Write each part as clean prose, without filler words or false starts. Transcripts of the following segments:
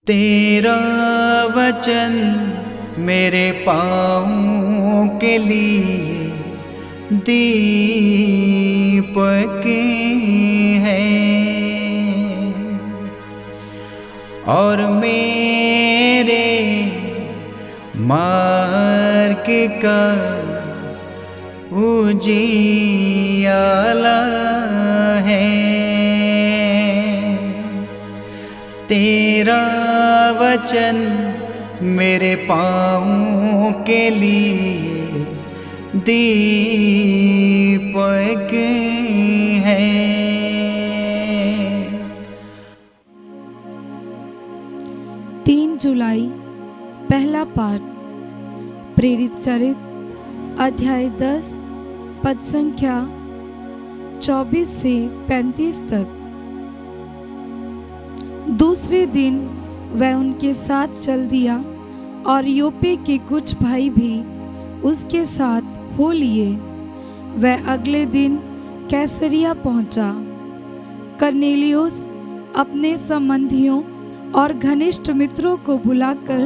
तेरा वचन मेरे पाँवों के लिए दीपक है और मेरे मार्ग का उजियाला है। तेरा वचन मेरे पाँवों के लिए दीपक है। 3 जुलाई पहला पाठ प्रेरित चरित्र अध्याय 10 पद संख्या 24 से 35 तक। दूसरे दिन वह उनके साथ चल दिया और योपे के कुछ भाई भी उसके साथ हो लिए। वह अगले दिन कैसरिया पहुंचा। कर्नेलियुस अपने संबंधियों और घनिष्ठ मित्रों को बुलाकर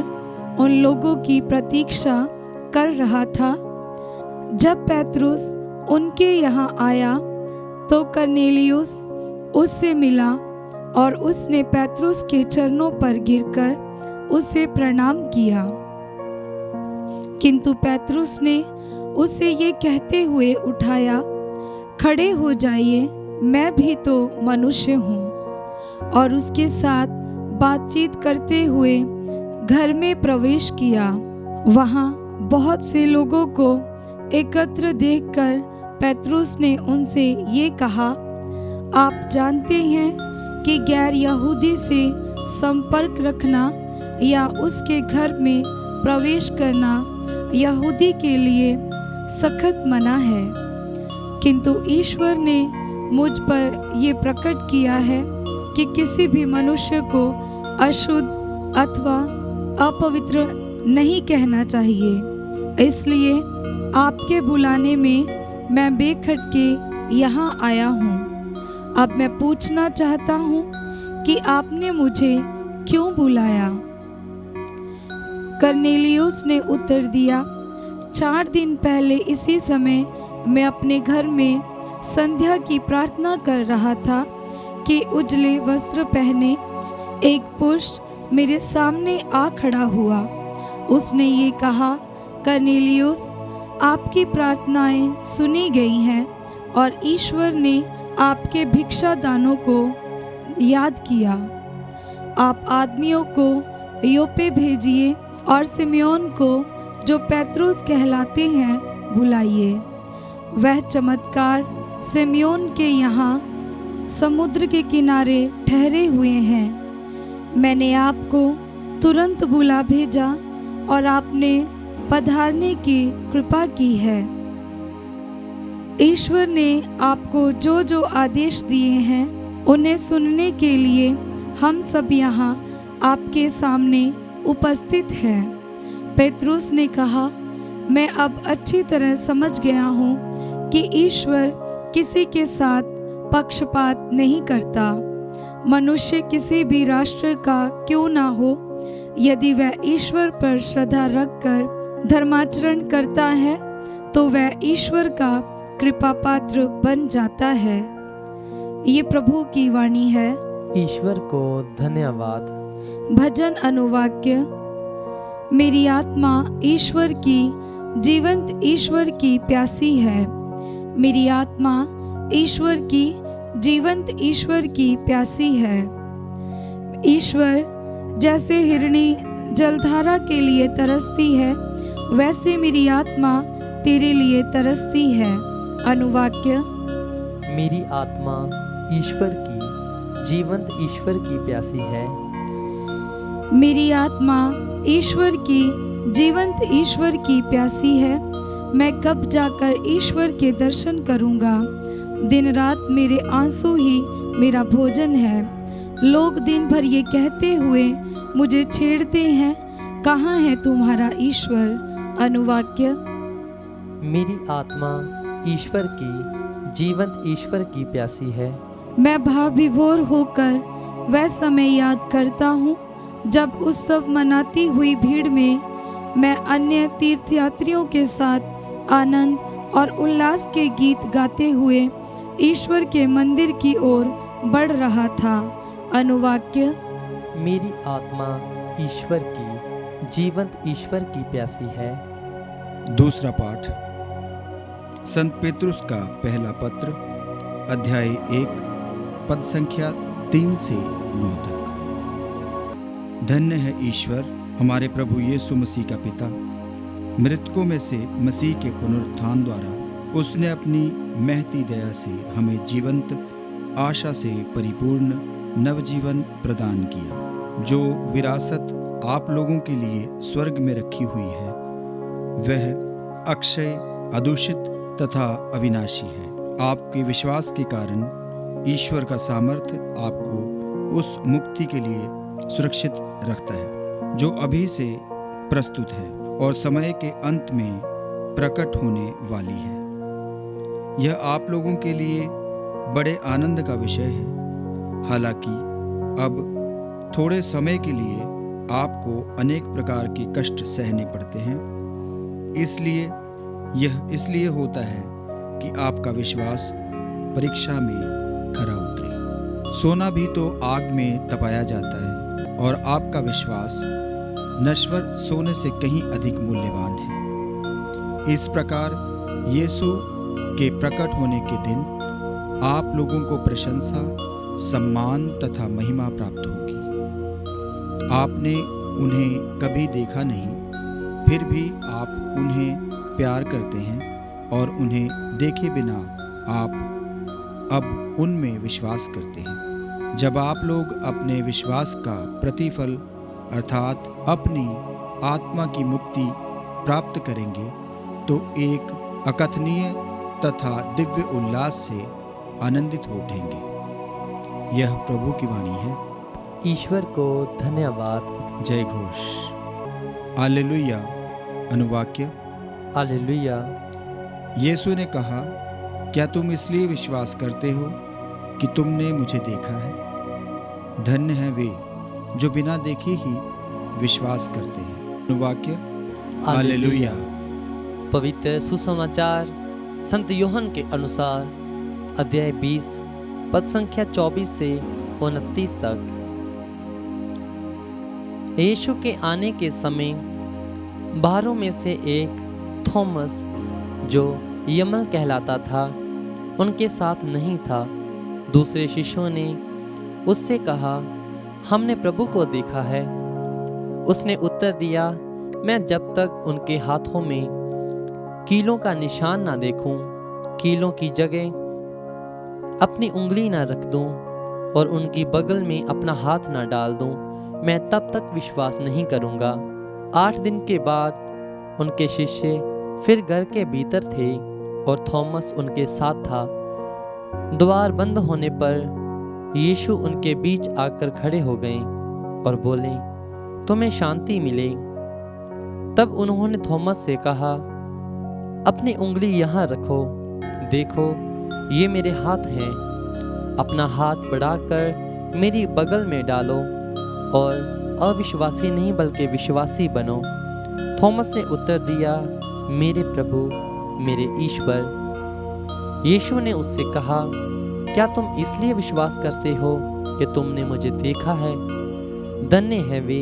उन लोगों की प्रतीक्षा कर रहा था। जब पेत्रुस उनके यहाँ आया तो कर्नेलियुस उससे मिला और उसने पेत्रुस के चरणों पर गिरकर उसे प्रणाम किया। किंतु पेत्रुस ने उसे ये कहते हुए उठाया, खड़े हो जाइए, मैं भी तो मनुष्य हूँ। और उसके साथ बातचीत करते हुए घर में प्रवेश किया। वहाँ बहुत से लोगों को एकत्र देखकर पेत्रुस ने उनसे ये कहा, आप जानते हैं कि गैर यहूदी से संपर्क रखना या उसके घर में प्रवेश करना यहूदी के लिए सख्त मना है। किंतु ईश्वर ने मुझ पर ये प्रकट किया है कि किसी भी मनुष्य को अशुद्ध अथवा अपवित्र नहीं कहना चाहिए। इसलिए आपके बुलाने में मैं बेखटके यहाँ आया हूँ। अब मैं पूछना चाहता हूँ कि आपने मुझे क्यों बुलाया? कर्नेलियुस ने उत्तर दिया, 4 दिन पहले इसी समय मैं अपने घर में संध्या की प्रार्थना कर रहा था कि उजले वस्त्र पहने एक पुरुष मेरे सामने आ खड़ा हुआ। उसने ये कहा, कर्नेलियुस, आपकी प्रार्थनाएं सुनी गई हैं और ईश्वर ने आपके भिक्षा दानों को याद किया। आप आदमियों को योपे भेजिए और सिमयोन को, जो पेत्रुस कहलाते हैं, बुलाइए। वह चमत्कार सिमयोन के यहाँ समुद्र के किनारे ठहरे हुए हैं। मैंने आपको तुरंत बुला भेजा और आपने पधारने की कृपा की है। ईश्वर ने आपको जो जो आदेश दिए हैं उन्हें सुनने के लिए हम सब यहाँ आपके सामने उपस्थित हैं। पेत्रुस ने कहा, मैं अब अच्छी तरह समझ गया हूँ कि ईश्वर किसी के साथ पक्षपात नहीं करता। मनुष्य किसी भी राष्ट्र का क्यों ना हो, यदि वह ईश्वर पर श्रद्धा रखकर धर्माचरण करता है तो वह ईश्वर का कृपा पात्र बन जाता है। ये प्रभु की वाणी है। ईश्वर को धन्यवाद। भजन अनुवाक्य। मेरी आत्मा ईश्वर की, जीवंत ईश्वर की प्यासी है। मेरी आत्मा ईश्वर की, जीवंत ईश्वर की प्यासी है। ईश्वर जैसे हिरणी जलधारा के लिए तरसती है, वैसे मेरी आत्मा तेरे लिए तरसती है। अनुवाक्य। मेरी आत्मा ईश्वर की, जीवंत ईश्वर की प्यासी है। मेरी आत्मा ईश्वर की, जीवंत ईश्वर की प्यासी है। मैं कब जाकर ईश्वर के दर्शन करूंगा? दिन रात मेरे आंसू ही मेरा भोजन है। लोग दिन भर ये कहते हुए मुझे छेड़ते हैं, कहाँ है तुम्हारा ईश्वर? अनुवाक्य। मेरी आत्मा ईश्वर की, जीवंत ईश्वर की प्यासी है। मैं भाव विभोर होकर वह समय याद करता हूँ जब उत्सव मनाती हुई भीड़ में मैं अन्य तीर्थयात्रियों के साथ आनंद और उल्लास के गीत गाते हुए ईश्वर के मंदिर की ओर बढ़ रहा था। अनुवाक्य। मेरी आत्मा ईश्वर की, जीवंत ईश्वर की प्यासी है। दूसरा पाठ संत पेतरुस का पहला पत्र, अध्याय 1, पद संख्या 3 से 9 तक। धन्य है ईश्वर हमारे प्रभु यीशु मसीह का पिता। मृतकों में से मसीह के पुनरुत्थान द्वारा उसने अपनी महती दया से हमें जीवंत आशा से परिपूर्ण नवजीवन प्रदान किया। जो विरासत आप लोगों के लिए स्वर्ग में रखी हुई है वह अक्षय, अदूषित तथा अविनाशी है। आपके विश्वास के कारण ईश्वर का सामर्थ्य आपको उस मुक्ति के लिए सुरक्षित रखता है जो अभी से प्रस्तुत है और समय के अंत में प्रकट होने वाली है। यह आप लोगों के लिए बड़े आनंद का विषय है। हालांकि अब थोड़े समय के लिए आपको अनेक प्रकार के कष्ट सहने पड़ते हैं। यह इसलिए होता है कि आपका विश्वास परीक्षा में खरा उतरे। सोना भी तो आग में तपाया जाता है और आपका विश्वास नश्वर सोने से कहीं अधिक मूल्यवान है। इस प्रकार यीशु के प्रकट होने के दिन आप लोगों को प्रशंसा, सम्मान तथा महिमा प्राप्त होगी। आपने उन्हें कभी देखा नहीं, फिर भी आप उन्हें प्यार करते हैं और उन्हें देखे बिना आप अब उनमें विश्वास करते हैं। जब आप लोग अपने विश्वास का प्रतिफल अर्थात अपनी आत्मा की मुक्ति प्राप्त करेंगे तो एक अकथनीय तथा दिव्य उल्लास से आनंदित हो उठेंगे। यह प्रभु की वाणी है। ईश्वर को धन्यवाद। जय घोष। हालेलुया। अनुवाक्य। हालेलुया। यीशु ने कहा, क्या तुम इसलिए विश्वास करते हो कि तुमने मुझे देखा है? धन्य है वे जो बिना देखे ही विश्वास करते हैं। अनुवाक्य। हालेलुया। पवित्र सुसमाचार संत यूहन्ना के अनुसार अध्याय 20 पद संख्या 24 से 29 तक। यीशु के आने के समय बारहों में से एक थॉमस, जो यमल कहलाता था, उनके साथ नहीं था। दूसरे शिष्यों ने उससे कहा, हमने प्रभु को देखा है। उसने उत्तर दिया, मैं जब तक उनके हाथों में कीलों का निशान ना देखूं, कीलों की जगह अपनी उंगली ना रख दूं और उनकी बगल में अपना हाथ ना डाल दूं, मैं तब तक विश्वास नहीं करूंगा। 8 दिन के बाद उनके शिष्य फिर घर के भीतर थे और थॉमस उनके साथ था। द्वार बंद होने पर यीशु उनके बीच आकर खड़े हो गए और बोले, तुम्हें शांति मिले। तब उन्होंने थॉमस से कहा, अपनी उंगली यहाँ रखो, देखो ये मेरे हाथ हैं। अपना हाथ बढ़ाकर मेरी बगल में डालो और अविश्वासी नहीं बल्कि विश्वासी बनो। थॉमस ने उत्तर दिया, मेरे प्रभु, मेरे ईश्वर। यीशु ने उससे कहा, क्या तुम इसलिए विश्वास करते हो कि तुमने मुझे देखा है? धन्य है वे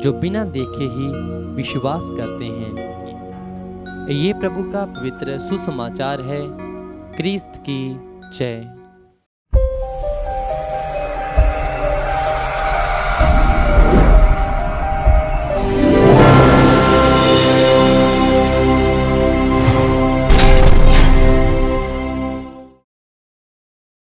जो बिना देखे ही विश्वास करते हैं। ये प्रभु का पवित्र सुसमाचार है। क्रिस्त की जय।